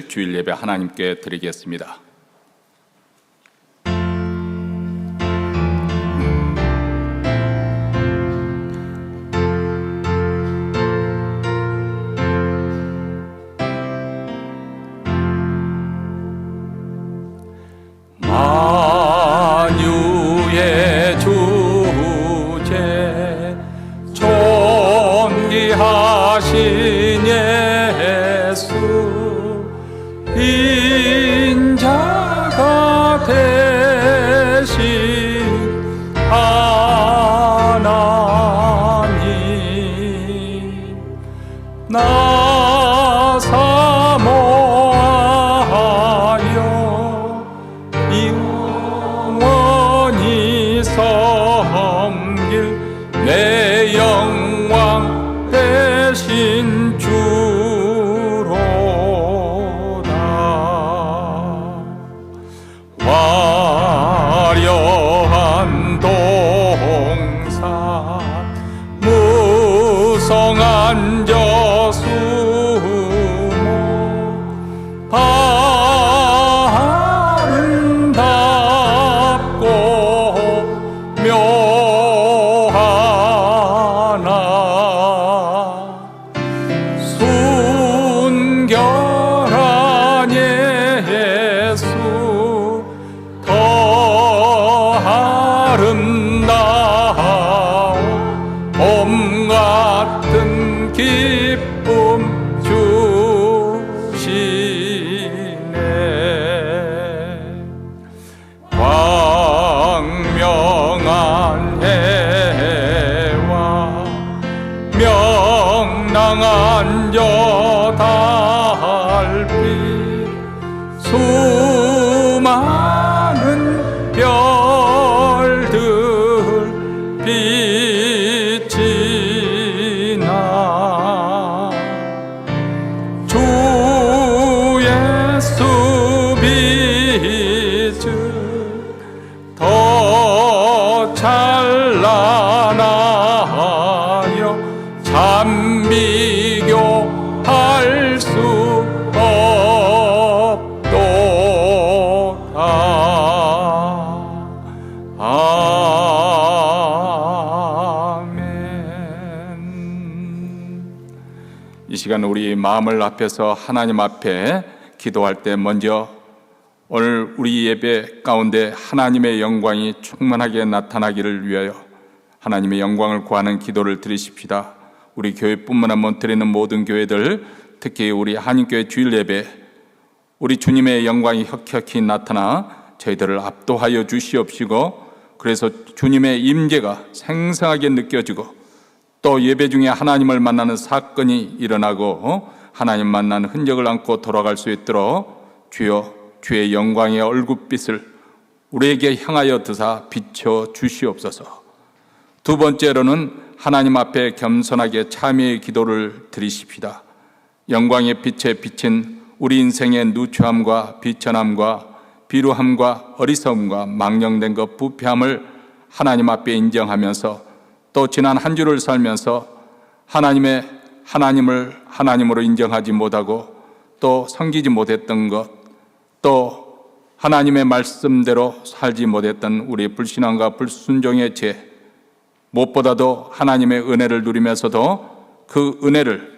주일 예배 하나님께 드리겠습니다. 만유의 주제 존귀하신 예수 인자가 되신 하나님 나 사모하여 영원히 섬길 내 영광 되신 화려한 동산 무성한 저수모 아름답고 묘하나 순결한 예수 아름다워 봄 같은 기쁨 주시네 광명한 해와 명랑한 저 달빛 수많은 별들 빛이 나 주 예수 빛은 더 찬란하여 참 비교할 수 이 시간 우리 마음을 합해서 하나님 앞에 기도할 때 먼저 오늘 우리 예배 가운데 하나님의 영광이 충만하게 나타나기를 위하여 하나님의 영광을 구하는 기도를 드리십시다. 우리 교회뿐만 아니라 드리는 모든 교회들, 특히 우리 한인교회 주일 예배 우리 주님의 영광이 혁혁히 나타나 저희들을 압도하여 주시옵시고, 그래서 주님의 임재가 생생하게 느껴지고 또 예배 중에 하나님을 만나는 사건이 일어나고 하나님 만나는 흔적을 안고 돌아갈 수 있도록 주여 주의 영광의 얼굴빛을 우리에게 향하여 드사 비춰 주시옵소서. 두 번째로는 하나님 앞에 겸손하게 참회의 기도를 드리십시다. 영광의 빛에 비친 우리 인생의 누추함과 비천함과 비루함과 어리석음과 망령된 것 부패함을 하나님 앞에 인정하면서 또 지난 한 주를 살면서 하나님을 하나님으로 인정하지 못하고 또 섬기지 못했던 것, 또 하나님의 말씀대로 살지 못했던 우리 불신앙과 불순종의 죄, 무엇보다도 하나님의 은혜를 누리면서도 그 은혜를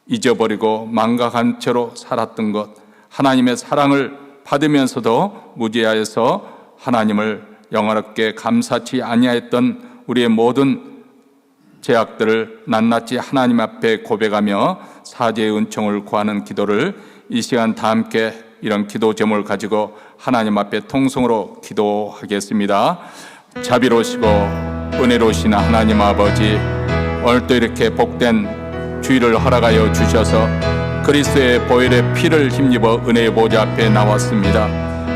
잊어버리고 망각한 채로 살았던 것, 하나님의 사랑을 받으면서도 무지하여서 하나님을 영화롭게 감사치 아니하였던 우리의 모든 죄악들을 낱낱이 하나님 앞에 고백하며 사죄의 은총을 구하는 기도를 이 시간 다 함께 이런 기도 제목을 가지고 하나님 앞에 통성으로 기도하겠습니다. 자비로우시고 은혜로우신 하나님 아버지, 오늘도 이렇게 복된 주일을 허락하여 주셔서 그리스도의 보혈의 피를 힘입어 은혜의 보좌 앞에 나왔습니다.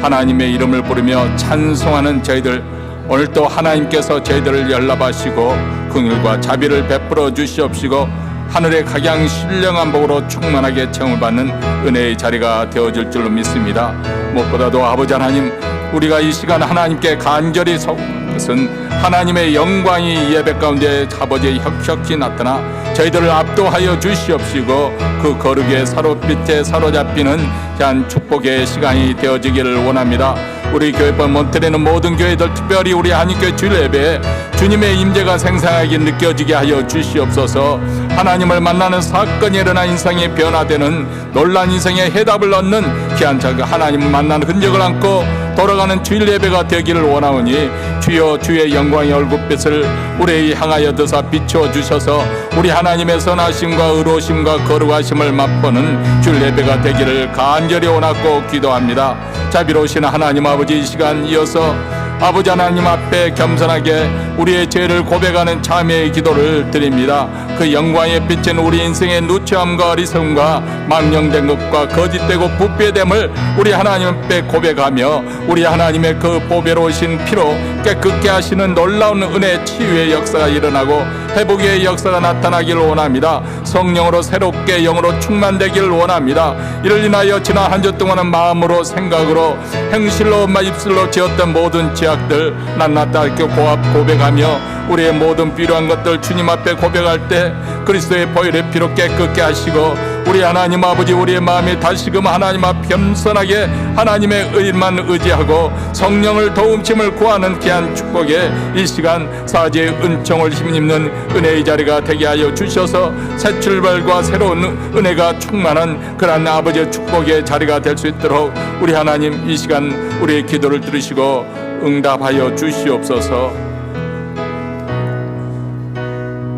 하나님의 이름을 부르며 찬송하는 저희들, 오늘도 하나님께서 저희들을 연락하시고 긍휼과 자비를 베풀어 주시옵시고 하늘의 각양 신령한 복으로 충만하게 채움을 받는 은혜의 자리가 되어질 줄로 믿습니다. 무엇보다도 아버지 하나님, 우리가 이 시간 하나님께 간절히 속은 것은 하나님의 영광이 예배 가운데 아버지의 혁혁히 나타나 저희들을 압도하여 주시옵시고 그 거룩의 사로빛에 사로잡히는 귀한 축복의 시간이 되어지기를 원합니다. 우리 교회번 몬트레는 모든 교회들, 특별히 우리 한인교회 주일 예배에 주님의 임재가 생생하게 느껴지게 하여 주시옵소서. 하나님을 만나는 사건이 일어나 인생이 변화되는 놀란 인생의 해답을 얻는 귀한 자 하나님을 만나는 흔적을 안고 돌아가는 주일 예배가 되기를 원하오니 주여 주의 영광의 얼굴빛을 우리에게 향하여 드사 비추어 주셔서 우리 하나님의 선하심과 의로우심과 거룩하심을 맛보는 주일 예배가 되기를 간절히 원하고 기도합니다. 자비로우신 하나님 아버지, 이 시간 이어서 아버지 하나님 앞에 겸손하게 우리의 죄를 고백하는 참회의 기도를 드립니다. 그 영광의 빛은 우리 인생의 누추함과 어리석음과 망령된 것과 거짓되고 부패됨을 우리 하나님 앞에 고백하며 우리 하나님의 그 보배로우신 피로 깨끗게 하시는 놀라운 은혜 치유의 역사가 일어나고 회복의 역사가 나타나기를 원합니다. 성령으로 새롭게 영으로 충만되기를 원합니다. 이를 인하여 지난 한 주 동안은 마음으로 생각으로 행실로 입술로 지었던 모든 죄악들 낱낱하게 고백하며 우리의 모든 필요한 것들 주님 앞에 고백할 때 그리스도의 보혈의 피로 깨끗게 하시고 우리 하나님 아버지, 우리의 마음이 다시금 하나님 앞 겸손하게 하나님의 의만 의지하고 성령을 도움심을 구하는 귀한 축복에 이 시간 사지의 은총을 힘입는 은혜의 자리가 되게 하여 주셔서 새 출발과 새로운 은혜가 충만한 그런 아버지의 축복의 자리가 될 수 있도록 우리 하나님 이 시간 우리의 기도를 들으시고 응답하여 주시옵소서.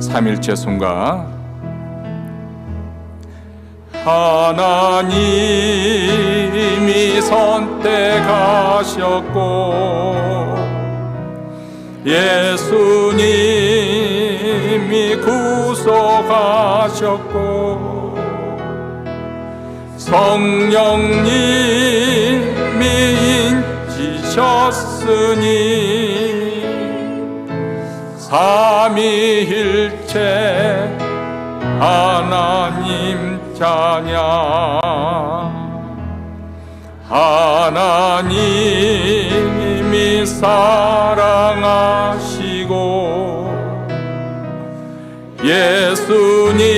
삼일째 순가 하나님이 선택하셨고 예수님이 구속하셨고 성령님이 인치셨으니 삼위일체 하나님 찬양. 하나님이 사랑하시고 예수님이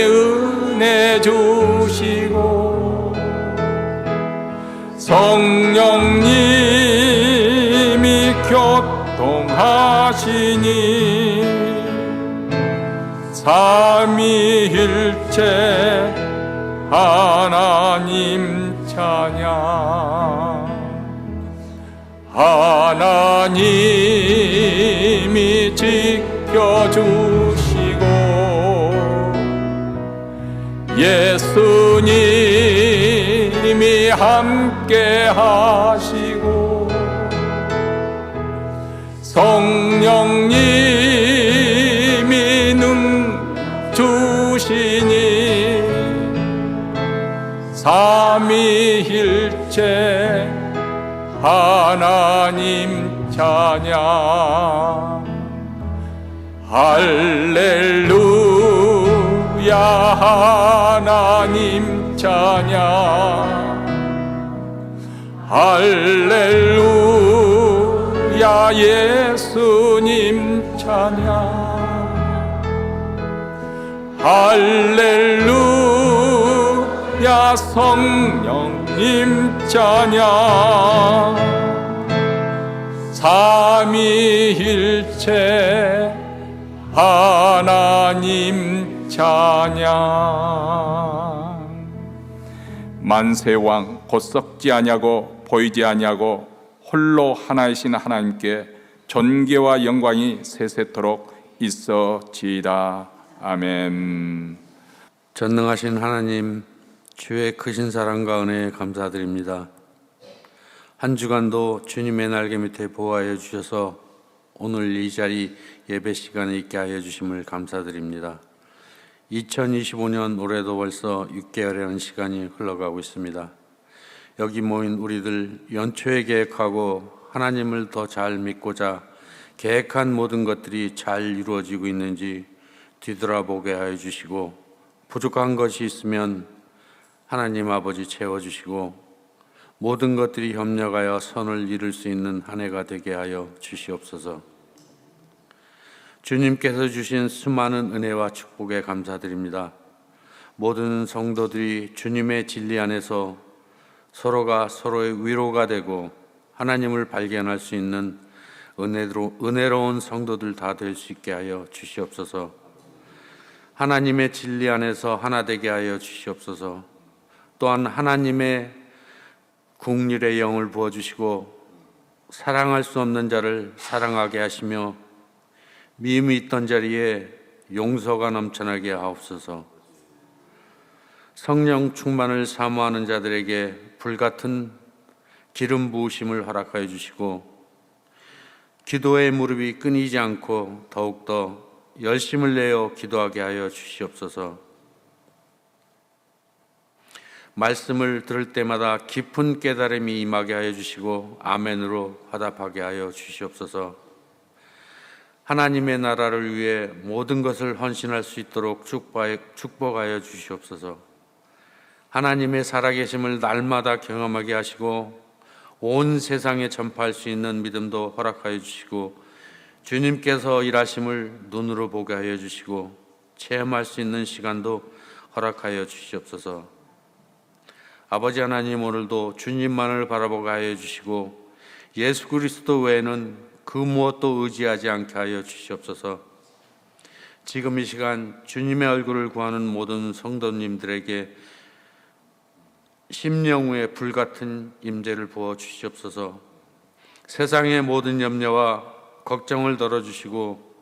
은혜 주시고 성령님이 교통하시니 삼위일체 하나님 찬양. 하나님이 지켜주시고 예수님이 함께 하시고 성령님이 능 주시니 삼위일체 하나님 찬양. 할렐루야 하나님 찬양. 할렐루야 예수님 찬양. 할렐루야 성령님 찬양. 삼위일체 하나님 찬양. 만세왕 곧 썩지 아니하고 보이지 아니하고 홀로 하나이신 하나님께 존귀와 영광이 세세토록 있어지이다. 아멘. 전능하신 하나님, 주의 크신 사랑과 은혜에 감사드립니다. 한 주간도 주님의 날개 밑에 보호하여 주셔서 오늘 이 자리 예배 시간에 있게 하여 주심을 감사드립니다. 2025년 올해도 벌써 6개월이라는 시간이 흘러가고 있습니다. 여기 모인 우리들 연초에 계획하고 하나님을 더 잘 믿고자 계획한 모든 것들이 잘 이루어지고 있는지 뒤돌아보게 하여 주시고 부족한 것이 있으면 하나님 아버지 채워주시고 모든 것들이 협력하여 선을 이룰 수 있는 한 해가 되게 하여 주시옵소서. 주님께서 주신 수많은 은혜와 축복에 감사드립니다. 모든 성도들이 주님의 진리 안에서 서로가 서로의 위로가 되고 하나님을 발견할 수 있는 은혜로운 성도들 다 될 수 있게 하여 주시옵소서. 하나님의 진리 안에서 하나 되게 하여 주시옵소서. 또한 하나님의 국률의 영을 부어주시고 사랑할 수 없는 자를 사랑하게 하시며 미움이 있던 자리에 용서가 넘쳐나게 하옵소서. 성령 충만을 사모하는 자들에게 불같은 기름 부으심을 허락하여 주시고 기도의 무릎이 끊이지 않고 더욱더 열심을 내어 기도하게 하여 주시옵소서. 말씀을 들을 때마다 깊은 깨달음이 임하게 하여 주시고 아멘으로 화답하게 하여 주시옵소서. 하나님의 나라를 위해 모든 것을 헌신할 수 있도록 축복하여 주시옵소서. 하나님의 살아계심을 날마다 경험하게 하시고 온 세상에 전파할 수 있는 믿음도 허락하여 주시고 주님께서 일하심을 눈으로 보게 하여 주시고 체험할 수 있는 시간도 허락하여 주시옵소서. 아버지 하나님, 오늘도 주님만을 바라보게 하여 주시고 예수 그리스도 외에는 그 무엇도 의지하지 않게 하여 주시옵소서. 지금 이 시간 주님의 얼굴을 구하는 모든 성도님들에게 심령 위에 불같은 임재를 부어 주시옵소서. 세상의 모든 염려와 걱정을 덜어주시고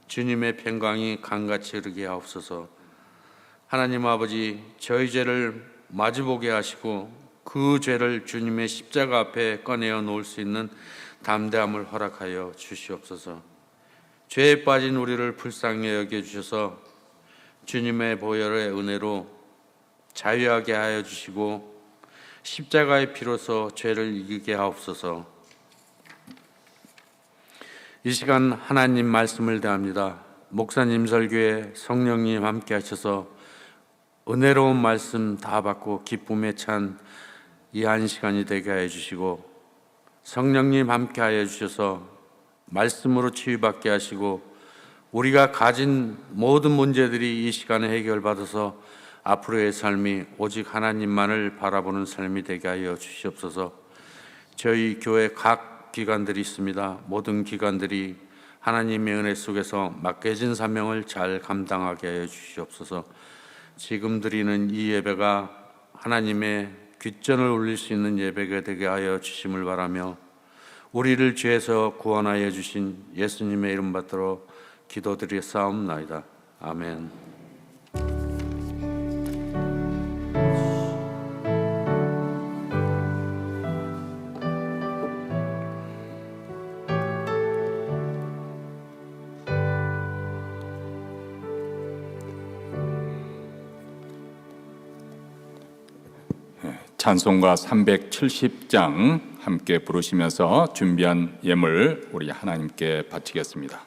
주님의 평강이 강같이 흐르게 하옵소서. 하나님 아버지, 저희 죄를 마주보게 하시고 그 죄를 주님의 십자가 앞에 꺼내어 놓을 수 있는 담대함을 허락하여 주시옵소서. 죄에 빠진 우리를 불쌍히 여겨주셔서 주님의 보혈의 은혜로 자유하게 하여 주시고 십자가의 피로서 죄를 이기게 하옵소서. 이 시간 하나님 말씀을 대합니다. 목사님 설교에 성령님 함께 하셔서 은혜로운 말씀 다 받고 기쁨에 찬 이 한 시간이 되게 하여 주시고 성령님 함께 하여 주셔서 말씀으로 치유받게 하시고 우리가 가진 모든 문제들이 이 시간에 해결받아서 앞으로의 삶이 오직 하나님만을 바라보는 삶이 되게 하여 주시옵소서. 저희 교회 각 기관들이 있습니다. 모든 기관들이 하나님의 은혜 속에서 맡겨진 사명을 잘 감당하게 하여 주시옵소서. 지금 드리는 이 예배가 하나님의 귓전을 울릴 수 있는 예배가 되게 하여 주심을 바라며 우리를 죄에서 구원하여 주신 예수님의 이름 받들어 기도드리사옵나이다. 아멘. 찬송가 370장 함께 부르시면서 준비한 예물 우리 하나님께 바치겠습니다.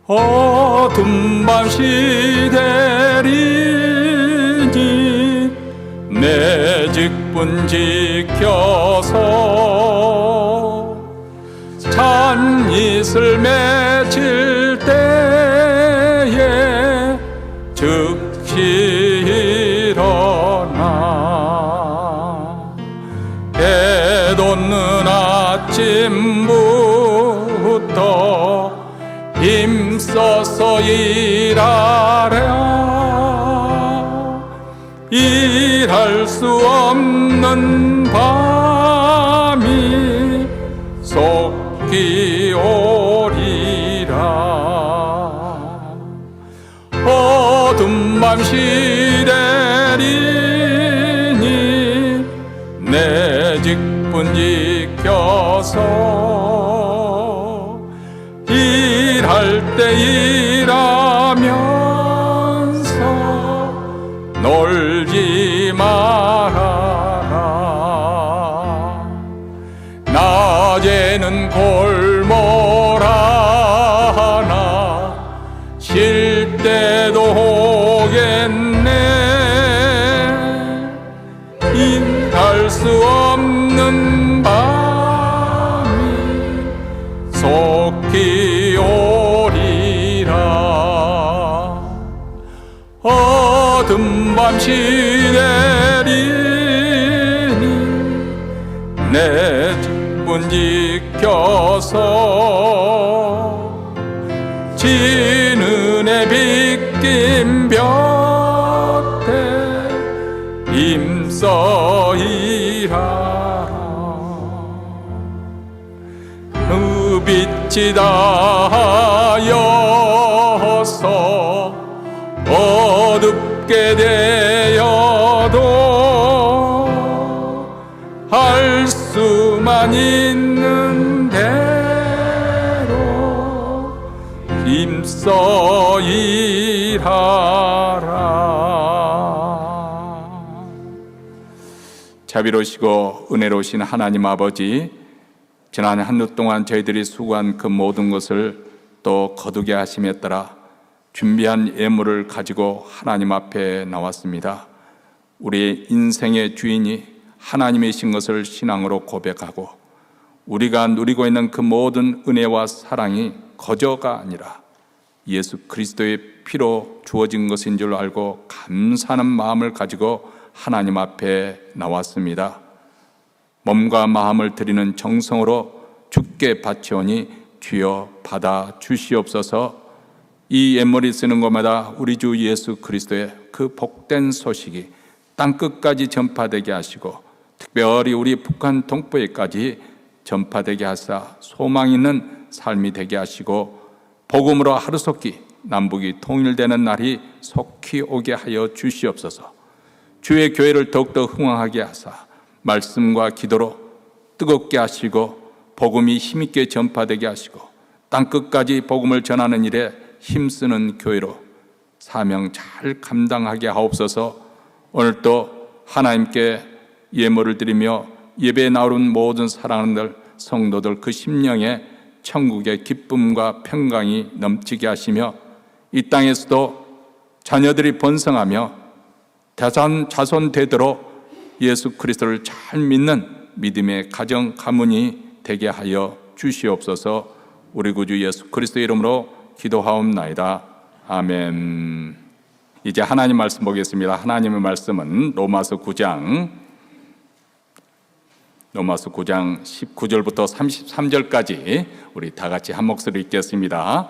어둠 밤 시대리니 내 직분 지켜서 찬이슬 맺힐 때에 즉시 일어나 해 돋는 아침부터 힘써서 일하랴. 일할 수 없는 밤이 속히 오리라. 어둠 밤 시대리니 내 직분 지켜서 일할 때 일하면서 놀지 말아라. 낮에는 골몰하나 쉴 때도 오겠네. 잠시 내리니 내 직분 지켜서 지는의 빗긴 볕에 힘써 일하라. 그 빛이 닿아여서 어둡게 되어도 할 수만 있는 대로 힘써 일하라. 자비로우시고 은혜로우신 하나님 아버지, 지난 한 주 동안 저희들이 수고한 그 모든 것을 또 거두게 하심에 따라 준비한 예물을 가지고 하나님 앞에 나왔습니다. 우리의 인생의 주인이 하나님이신 것을 신앙으로 고백하고 우리가 누리고 있는 그 모든 은혜와 사랑이 거저가 아니라 예수 그리스도의 피로 주어진 것인 줄 알고 감사하는 마음을 가지고 하나님 앞에 나왔습니다. 몸과 마음을 드리는 정성으로 주께 바치오니 주여 받아 주시옵소서. 이 예물이 쓰는 것마다 우리 주 예수 그리스도의 그 복된 소식이 땅끝까지 전파되게 하시고 특별히 우리 북한 동포에까지 전파되게 하사 소망 있는 삶이 되게 하시고 복음으로 하루속히 남북이 통일되는 날이 속히 오게 하여 주시옵소서. 주의 교회를 더욱더 흥왕하게 하사 말씀과 기도로 뜨겁게 하시고 복음이 힘있게 전파되게 하시고 땅끝까지 복음을 전하는 일에 힘쓰는 교회로 사명 잘 감당하게 하옵소서. 오늘도 하나님께 예물을 드리며 예배에 나오는 모든 사랑하는 성도들 그 심령에 천국의 기쁨과 평강이 넘치게 하시며 이 땅에서도 자녀들이 번성하며 자손 되도록 예수 그리스도를 잘 믿는 믿음의 가정 가문이 되게 하여 주시옵소서. 우리 구주 예수 그리스도의 이름으로 기도하옵나이다. 아멘. 이제 하나님 말씀 보겠습니다. 하나님의 말씀은 로마서 9장 19절부터 33절까지 우리 다 같이 한 목소리 읽겠습니다.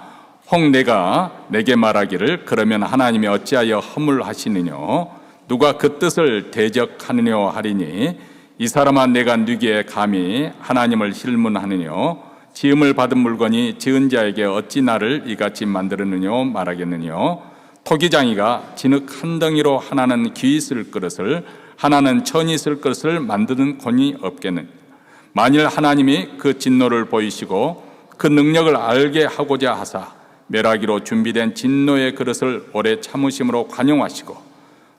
혹 내가 내게 말하기를 그러면 하나님이 어찌하여 허물하시느냐 누가 그 뜻을 대적하느냐 하리니 이 사람아 내가 누구에 감히 하나님을 힐문하느냐 지음을 받은 물건이 지은 자에게 어찌 나를 이같이 만들었느냐 말하겠느냐 토기장이가 진흙 한 덩이로 하나는 귀 있을 그릇을 하나는 천이 있을 것을 만드는 권이 없겠느냐. 만일 하나님이 그 진노를 보이시고 그 능력을 알게 하고자 하사 멸하기로 준비된 진노의 그릇을 오래 참으심으로 관용하시고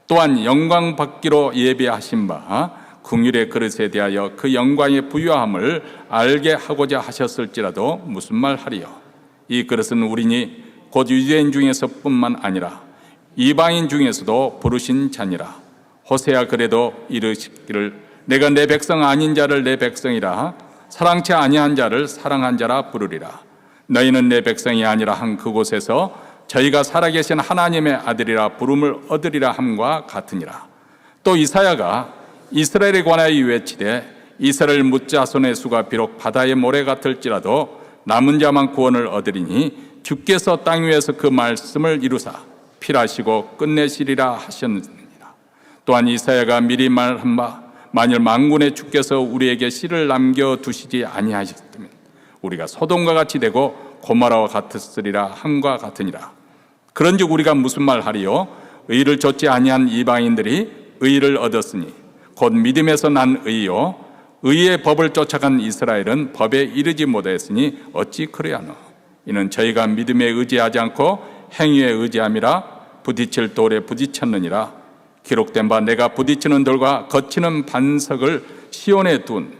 또한 영광 받기로 예비하신 바 긍휼의 그릇에 대하여 그 영광의 부유함을 알게 하고자 하셨을지라도 무슨 말 하리요. 이 그릇은 우리니 곧 유대인 중에서 뿐만 아니라 이방인 중에서도 부르신 자니라. 호세아 그래도 이르시기를 내가 내 백성 아닌 자를 내 백성이라 사랑치 아니한 자를 사랑한 자라 부르리라. 너희는 내 백성이 아니라 한 그곳에서 저희가 살아계신 하나님의 아들이라 부름을 얻으리라 함과 같으니라. 또 이사야가 이스라엘에 관하여 외치되 이스라엘 뭇자손의 수가 비록 바다의 모래 같을지라도 남은 자만 구원을 얻으리니 주께서 땅 위에서 그 말씀을 이루사 필하시고 끝내시리라 하셨느니라. 또한 이사야가 미리 말한 바 만일 만군의 주께서 우리에게 씨를 남겨두시지 아니하셨다면 우리가 소돔과 같이 되고 고모라와 같았으리라 함과 같으니라. 그런즉 우리가 무슨 말하리요? 의를 좇지 아니한 이방인들이 의를 얻었으니 곧 믿음에서 난 의요 의의 법을 쫓아간 이스라엘은 법에 이르지 못하였으니 어찌 그래하노? 이는 저희가 믿음에 의지하지 않고 행위에 의지함이라 부딪힐 돌에 부딪혔느니라. 기록된 바 내가 부딪히는 돌과 거치는 반석을 시온에 둔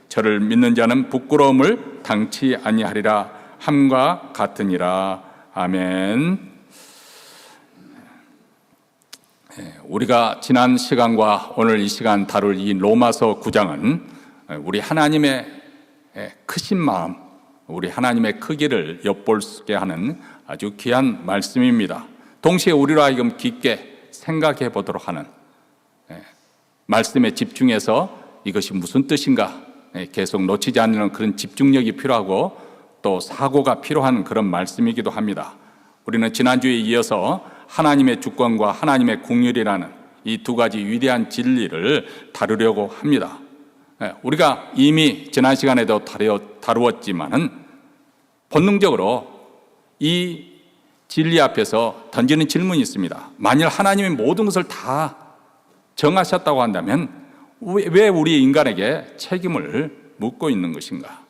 저를 믿는 자는 부끄러움을 당치 아니하리라 함과 같으니라. 아멘. 우리가 지난 시간과 오늘 이 시간 다룰 이 로마서 9장은 우리 하나님의 크신 마음, 우리 하나님의 크기를 엿볼 수 있게 하는 아주 귀한 말씀입니다. 동시에 우리로 하여금 깊게 생각해 보도록 하는, 말씀에 집중해서 이것이 무슨 뜻인가 계속 놓치지 않는 그런 집중력이 필요하고 또 사고가 필요한 그런 말씀이기도 합니다. 우리는 지난주에 이어서 하나님의 주권과 하나님의 국률이라는 이 두 가지 위대한 진리를 다루려고 합니다. 우리가 이미 지난 시간에도 다루었지만은 본능적으로 이 진리 앞에서 던지는 질문이 있습니다. 만일 하나님이 모든 것을 다 정하셨다고 한다면 왜 우리 인간에게 책임을 묻고 있는 것인가?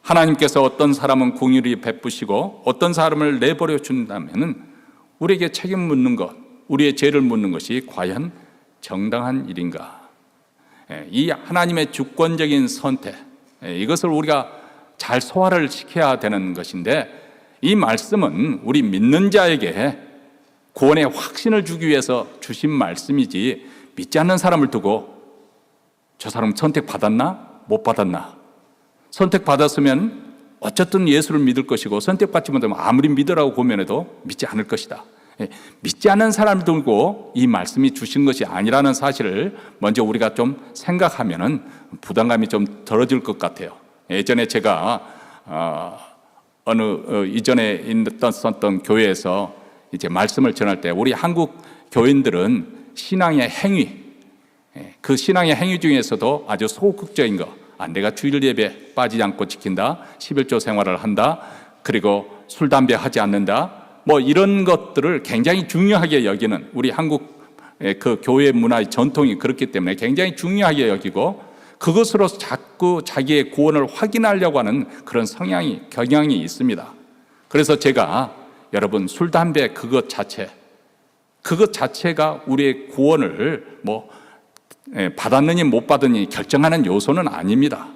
하나님께서 어떤 사람은 긍휼히 베푸시고 어떤 사람을 내버려 준다면 우리에게 책임 묻는 것, 우리의 죄를 묻는 것이 과연 정당한 일인가? 이 하나님의 주권적인 선택, 이것을 우리가 잘 소화를 시켜야 되는 것인데, 이 말씀은 우리 믿는 자에게 구원의 확신을 주기 위해서 주신 말씀이지, 믿지 않는 사람을 두고 저 사람 선택받았나? 못 받았나? 선택받았으면 어쨌든 예수를 믿을 것이고, 선택받지 못하면 아무리 믿으라고 고면해도 믿지 않을 것이다. 믿지 않는 사람을 두고 이 말씀이 주신 것이 아니라는 사실을 먼저 우리가 좀 생각하면은 부담감이 좀 덜어질 것 같아요. 예전에 제가 이전에 있었던 교회에서 이제 말씀을 전할 때 우리 한국 교인들은 신앙의 행위, 그 신앙의 행위 중에서도 아주 소극적인 거, 내가 주일 예배 빠지지 않고 지킨다, 11조 생활을 한다, 그리고 술, 담배 하지 않는다, 뭐 이런 것들을 굉장히 중요하게 여기는 우리 한국 그 교회 문화의 전통이 그렇기 때문에 굉장히 중요하게 여기고, 그것으로 자꾸 자기의 구원을 확인하려고 하는 그런 경향이 있습니다. 그래서 제가 여러분, 술, 담배 그것 자체가 우리의 구원을 받았느니 못 받느니 결정하는 요소는 아닙니다.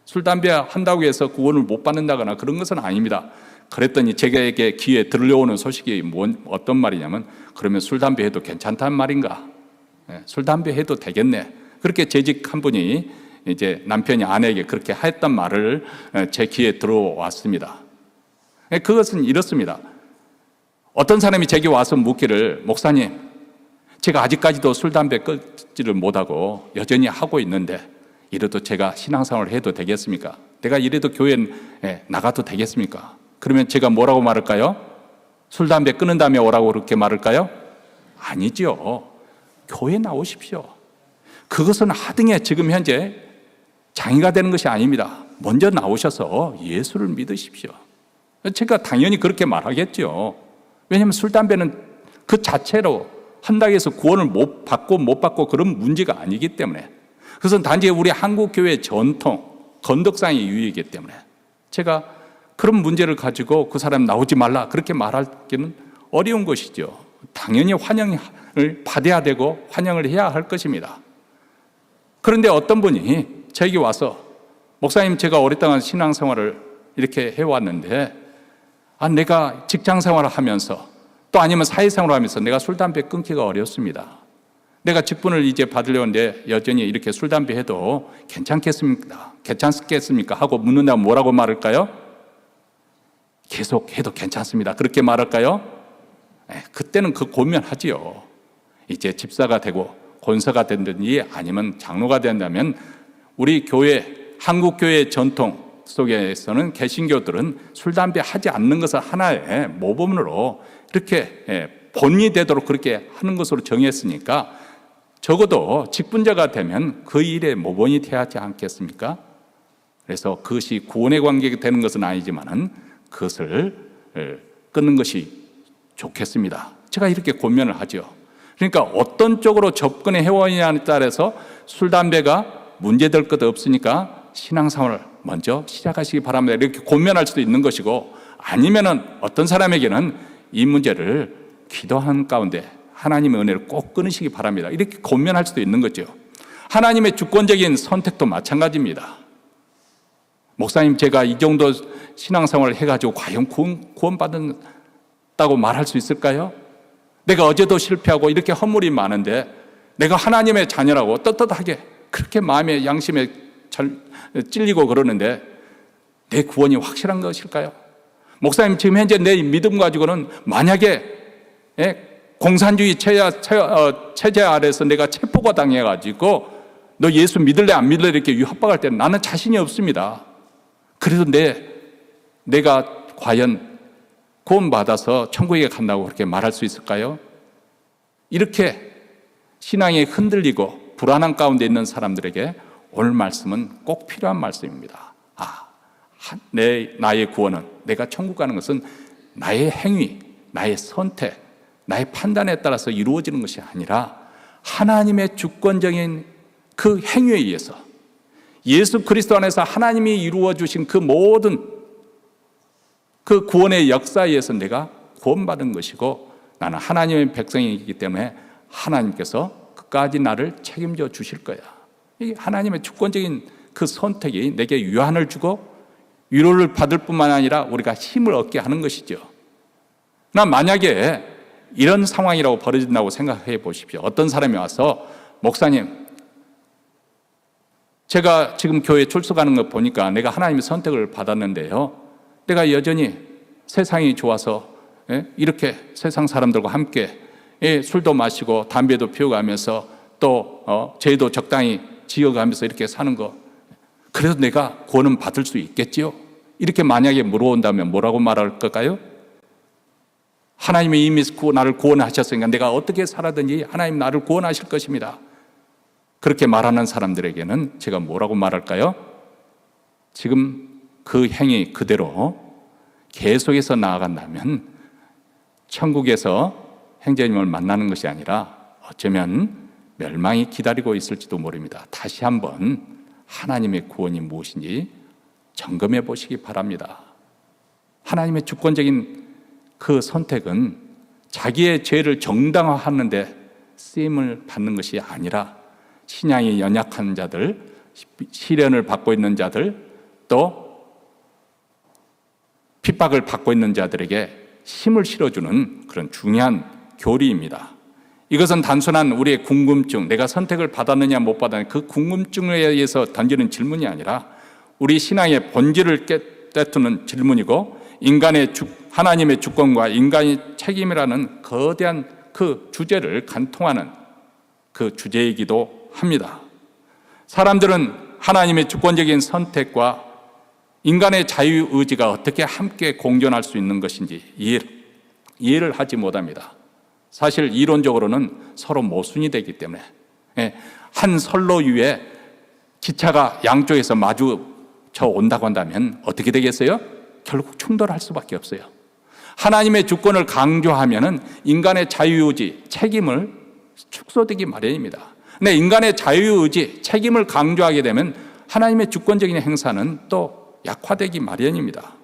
술, 담배 한다고 해서 구원을 못 받는다거나 그런 것은 아닙니다. 그랬더니 제게 귀에 들려오는 소식이 어떤 말이냐면, 그러면 술, 담배 해도 괜찮단 말인가? 술, 담배 해도 되겠네. 그렇게 재직한 분이 이제 남편이 아내에게 그렇게 했던 말을 제 귀에 들어왔습니다. 그것은 이렇습니다. 어떤 사람이 제게 와서 묻기를, 목사님, 제가 아직까지도 술, 담배 끊지를 못하고 여전히 하고 있는데 이래도 제가 신앙생활을 해도 되겠습니까? 내가 이래도 교회에 나가도 되겠습니까? 그러면 제가 뭐라고 말할까요? 술, 담배 끊은 다음에 오라고 그렇게 말할까요? 아니죠. 교회 나오십시오. 그것은 하등에 지금 현재 장애가 되는 것이 아닙니다. 먼저 나오셔서 예수를 믿으십시오. 제가 당연히 그렇게 말하겠죠. 왜냐하면 술, 담배는 그 자체로 한다고 해서 구원을 못 받고 그런 문제가 아니기 때문에, 그것은 단지 우리 한국교회의 전통, 건덕상의 유의이기 때문에 제가 그런 문제를 가지고 그 사람 나오지 말라 그렇게 말하기는 어려운 것이죠. 당연히 환영을 받아야 되고 환영을 해야 할 것입니다. 그런데 어떤 분이 저에게 와서, 목사님, 제가 오랫동안 신앙생활을 이렇게 해왔는데 내가 직장생활을 하면서 또 아니면 사회생활을 하면서 내가 술, 담배 끊기가 어렵습니다. 내가 직분을 이제 받으려는데 여전히 이렇게 술, 담배 해도 괜찮겠습니까? 하고 묻는다면 뭐라고 말할까요? 계속 해도 괜찮습니다. 그렇게 말할까요? 그때는 그 고민하지요. 이제 집사가 되고 권사가 된든지 아니면 장로가 된다면 우리 교회, 한국교회의 전통 속에서는 개신교들은 술, 담배 하지 않는 것을 하나의 모범으로 이렇게 본이 되도록 그렇게 하는 것으로 정했으니까 적어도 직분자가 되면 그 일에 모범이 되어야 하지 않겠습니까? 그래서 그것이 구원의 관계가 되는 것은 아니지만은 그것을 끊는 것이 좋겠습니다. 제가 이렇게 고민을 하죠. 그러니까 어떤 쪽으로 접근해 해오느냐에 따라서 술, 담배가 문제될 것 없으니까 신앙생활을 먼저 시작하시기 바랍니다. 이렇게 고민할 수도 있는 것이고, 아니면은 어떤 사람에게는 이 문제를 기도하는 가운데 하나님의 은혜를 꼭 끊으시기 바랍니다. 이렇게 고민할 수도 있는 거죠. 하나님의 주권적인 선택도 마찬가지입니다. 목사님, 제가 이 정도 신앙생활을 해가지고 과연 구원받았다고 말할 수 있을까요? 내가 어제도 실패하고 이렇게 허물이 많은데 내가 하나님의 자녀라고 떳떳하게 그렇게 마음에 양심에 찔리고 그러는데 내 구원이 확실한 것일까요? 목사님, 지금 현재 내 믿음 가지고는 만약에 공산주의 체제 아래서 내가 체포가 당해가지고 너 예수 믿을래 안 믿을래 이렇게 협박할 때는 나는 자신이 없습니다. 그래도 내가 과연 구원받아서 천국에 간다고 그렇게 말할 수 있을까요? 이렇게 신앙이 흔들리고 불안한 가운데 있는 사람들에게 오늘 말씀은 꼭 필요한 말씀입니다. 나의 구원은, 내가 천국 가는 것은 나의 행위, 나의 선택, 나의 판단에 따라서 이루어지는 것이 아니라 하나님의 주권적인 그 행위에 의해서 예수 그리스도 안에서 하나님이 이루어 주신 그 모든 그 구원의 역사에 의해서 내가 구원받은 것이고, 나는 하나님의 백성이기 때문에 하나님께서 끝까지 나를 책임져 주실 거야. 이게 하나님의 주권적인 그 선택이 내게 유한을 주고 위로를 받을 뿐만 아니라 우리가 힘을 얻게 하는 것이죠. 만약에 이런 상황이라고 벌어진다고 생각해 보십시오. 어떤 사람이 와서 목사님, 제가 지금 교회에 출석하는 거 보니까 내가 하나님의 선택을 받았는데요, 내가 여전히 세상이 좋아서 이렇게 세상 사람들과 함께 술도 마시고 담배도 피워가면서 또 죄도 적당히 지어가면서 이렇게 사는 거, 그래도 내가 구원은 받을 수 있겠지요? 이렇게 만약에 물어온다면 뭐라고 말할 걸까요? 하나님이 이미 나를 구원하셨으니까 내가 어떻게 살아든지 하나님 나를 구원하실 것입니다. 그렇게 말하는 사람들에게는 제가 뭐라고 말할까요? 지금 그 행위 그대로 계속해서 나아간다면 천국에서 형제님을 만나는 것이 아니라 어쩌면 멸망이 기다리고 있을지도 모릅니다. 다시 한번 하나님의 구원이 무엇인지 점검해 보시기 바랍니다. 하나님의 주권적인 그 선택은 자기의 죄를 정당화하는 데 쓰임을 받는 것이 아니라 신앙이 연약한 자들, 시련을 받고 있는 자들, 또 핍박을 받고 있는 자들에게 힘을 실어주는 그런 중요한 교리입니다. 이것은 단순한 우리의 궁금증, 내가 선택을 받았느냐 못 받았느냐 그 궁금증에 의해서 던지는 질문이 아니라 우리 신앙의 본질을 깨뜨리는 질문이고, 하나님의 주권과 인간의 책임이라는 거대한 그 주제를 간통하는 그 주제이기도 합니다. 사람들은 하나님의 주권적인 선택과 인간의 자유의지가 어떻게 함께 공존할 수 있는 것인지 이해를 하지 못합니다. 사실 이론적으로는 서로 모순이 되기 때문에, 한 선로 위에 기차가 양쪽에서 마주쳐 온다고 한다면 어떻게 되겠어요? 결국 충돌할 수밖에 없어요. 하나님의 주권을 강조하면 인간의 자유의지, 책임을 축소되기 마련입니다. 근데 인간의 자유의지, 책임을 강조하게 되면 하나님의 주권적인 행사는 또 약화되기 마련입니다.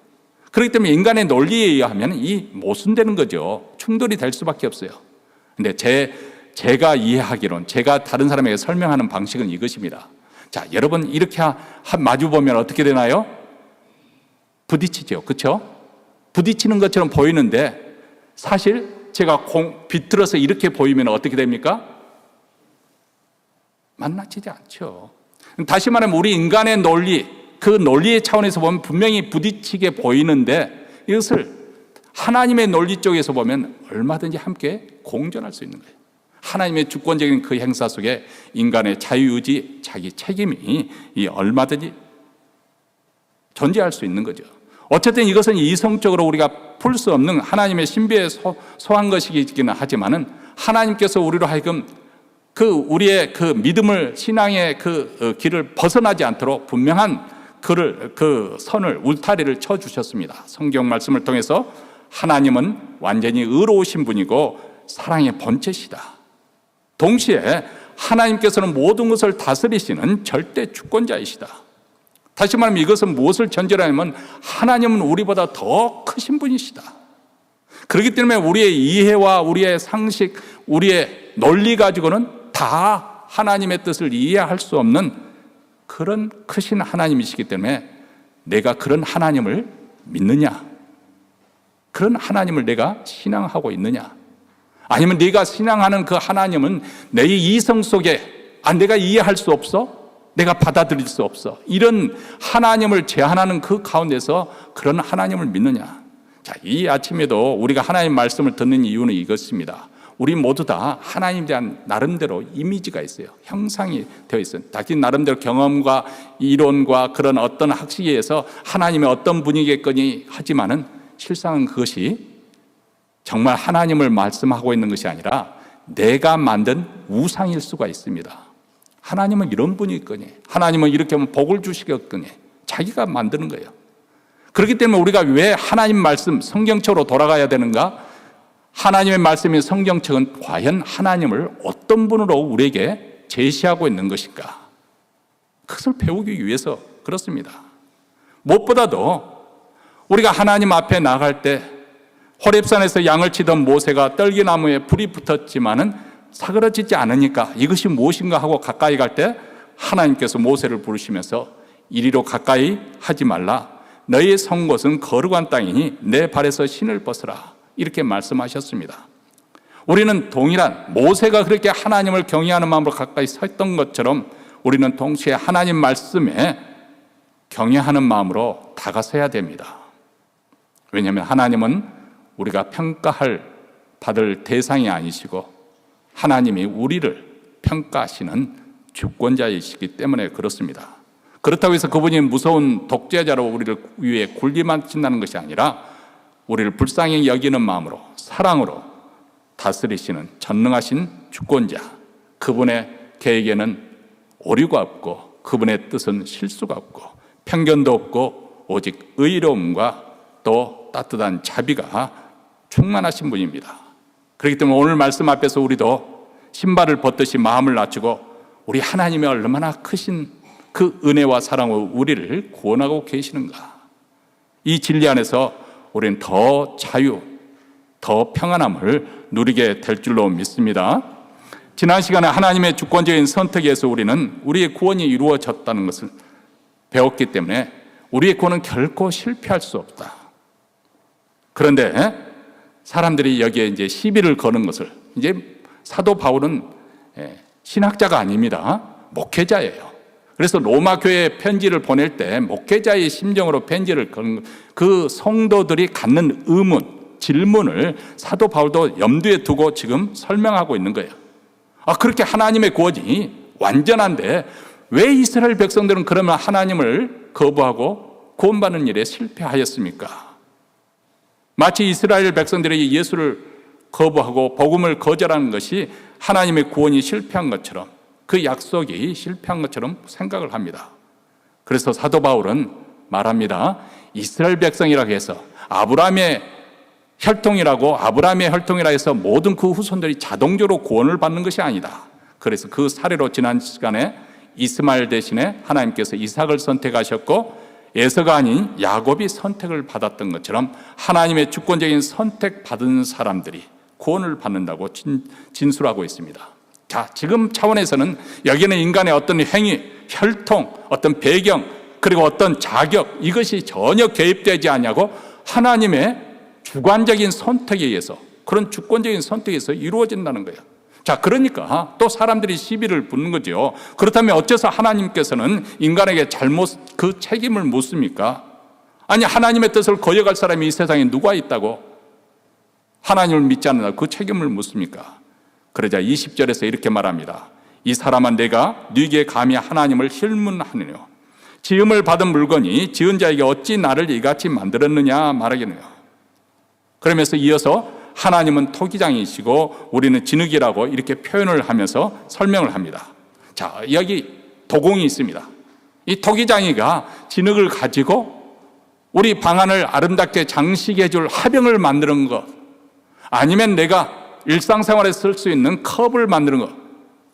그렇기 때문에 인간의 논리에 의하면 이 모순되는 거죠. 충돌이 될 수밖에 없어요. 근데 제가 이해하기론, 제가 다른 사람에게 설명하는 방식은 이것입니다. 자, 여러분 이렇게 마주 보면 어떻게 되나요? 부딪히죠. 그렇죠? 부딪히는 것처럼 보이는데 사실 제가 비틀어서 이렇게 보이면 어떻게 됩니까? 만나지지 않죠. 다시 말하면 우리 인간의 논리, 그 논리의 차원에서 보면 분명히 부딪히게 보이는데 이것을 하나님의 논리 쪽에서 보면 얼마든지 함께 공존할 수 있는 거예요. 하나님의 주권적인 그 행사 속에 인간의 자유의지, 자기 책임이 얼마든지 존재할 수 있는 거죠. 어쨌든 이것은 이성적으로 우리가 풀 수 없는 하나님의 신비에 소한 것이기는 하지만은 하나님께서 우리로 하여금 우리의 그 믿음을, 신앙의 그 길을 벗어나지 않도록 분명한 그 선을, 울타리를 쳐주셨습니다. 성경 말씀을 통해서 하나님은 완전히 의로우신 분이고 사랑의 본체시다. 동시에 하나님께서는 모든 것을 다스리시는 절대 주권자이시다. 다시 말하면 이것은 무엇을 전제하냐면 하나님은 우리보다 더 크신 분이시다. 그렇기 때문에 우리의 이해와 우리의 상식, 우리의 논리 가지고는 다 하나님의 뜻을 이해할 수 없는 그런 크신 하나님이시기 때문에 내가 그런 하나님을 믿느냐? 그런 하나님을 내가 신앙하고 있느냐? 아니면 네가 신앙하는 그 하나님은 내 이성 속에 내가 이해할 수 없어? 내가 받아들일 수 없어? 이런 하나님을 제한하는 그 가운데서 그런 하나님을 믿느냐? 자, 이 아침에도 우리가 하나님 말씀을 듣는 이유는 이것입니다. 우리 모두 다 하나님에 대한 나름대로 이미지가 있어요. 형상이 되어 있어요. 자기 나름대로 경험과 이론과 그런 어떤 학식에 의해서 하나님의 어떤 분이겠거니 하지만은 실상은 그것이 정말 하나님을 말씀하고 있는 것이 아니라 내가 만든 우상일 수가 있습니다. 하나님은 이런 분이겠거니, 하나님은 이렇게 하면 복을 주시겠거니, 자기가 만드는 거예요. 그렇기 때문에 우리가 왜 하나님 말씀, 성경책으로 돌아가야 되는가? 하나님의 말씀인 성경책은 과연 하나님을 어떤 분으로 우리에게 제시하고 있는 것인가? 그것을 배우기 위해서 그렇습니다. 무엇보다도 우리가 하나님 앞에 나갈 때 호렙산에서 양을 치던 모세가 떨기나무에 불이 붙었지만은 사그러지지 않으니까 이것이 무엇인가 하고 가까이 갈 때 하나님께서 모세를 부르시면서 이리로 가까이 하지 말라. 너희의 선 곳은 거룩한 땅이니 내 발에서 신을 벗으라. 이렇게 말씀하셨습니다. 우리는 동일한 모세가 그렇게 하나님을 경외하는 마음으로 가까이 섰던 것처럼 우리는 동시에 하나님 말씀에 경외하는 마음으로 다가서야 됩니다. 왜냐하면 하나님은 우리가 평가할 받을 대상이 아니시고 하나님이 우리를 평가하시는 주권자이시기 때문에 그렇습니다. 그렇다고 해서 그분이 무서운 독재자로 우리를 위해 굴림하신다는 것이 아니라 우리를 불쌍히 여기는 마음으로 사랑으로 다스리시는 전능하신 주권자, 그분의 계획에는 오류가 없고 그분의 뜻은 실수가 없고 편견도 없고 오직 의로움과 또 따뜻한 자비가 충만하신 분입니다. 그렇기 때문에 오늘 말씀 앞에서 우리도 신발을 벗듯이 마음을 낮추고 우리 하나님의 얼마나 크신 그 은혜와 사랑으로 우리를 구원하고 계시는가, 이 진리 안에서 우리는 더 자유, 더 평안함을 누리게 될 줄로 믿습니다. 지난 시간에 하나님의 주권적인 선택에서 우리는 우리의 구원이 이루어졌다는 것을 배웠기 때문에 우리의 구원은 결코 실패할 수 없다. 그런데 사람들이 여기에 이제 시비를 거는 것을, 이제 사도 바울은 신학자가 아닙니다. 목회자예요. 그래서 로마 교회에 편지를 보낼 때 목회자의 심정으로 편지를 거는 그 성도들이 갖는 의문, 질문을 사도 바울도 염두에 두고 지금 설명하고 있는 거예요. 그렇게 하나님의 구원이 완전한데 왜 이스라엘 백성들은 그러면 하나님을 거부하고 구원받는 일에 실패하였습니까? 마치 이스라엘 백성들이 예수를 거부하고 복음을 거절하는 것이 하나님의 구원이 실패한 것처럼, 그 약속이 실패한 것처럼 생각을 합니다. 그래서 사도 바울은 말합니다. 이스라엘 백성이라고 해서 아브라함의 혈통이라 해서 모든 그 후손들이 자동적으로 구원을 받는 것이 아니다. 그래서 그 사례로 지난 시간에 이스마엘 대신에 하나님께서 이삭을 선택하셨고 에서가 아닌 야곱이 선택을 받았던 것처럼 하나님의 주권적인 선택받은 사람들이 구원을 받는다고 진술하고 있습니다. 자, 지금 차원에서는 여기는 인간의 어떤 행위, 혈통, 어떤 배경, 그리고 어떤 자격, 이것이 전혀 개입되지 않냐고 하나님의 주관적인 선택에 의해서, 그런 주권적인 선택에 의해서 이루어진다는 거예요. 자, 그러니까 또 사람들이 시비를 붙는 거죠. 그렇다면 어째서 하나님께서는 인간에게 그 책임을 묻습니까? 아니, 하나님의 뜻을 거역할 사람이 이 세상에 누가 있다고 하나님을 믿지 않는다고 그 책임을 묻습니까? 그러자 20절에서 이렇게 말합니다. 이 사람아, 내가 네게 감히 하나님을 힐문하느뇨? 지음을 받은 물건이 지은 자에게 어찌 나를 이같이 만들었느냐 말하겠느냐? 그러면서 이어서 하나님은 토기장이시고 우리는 진흙이라고 이렇게 표현을 하면서 설명을 합니다. 자, 여기 도공이 있습니다. 이 토기장이가 진흙을 가지고 우리 방안을 아름답게 장식해 줄 화병을 만드는 것, 아니면 내가 일상생활에 쓸 수 있는 컵을 만드는 것,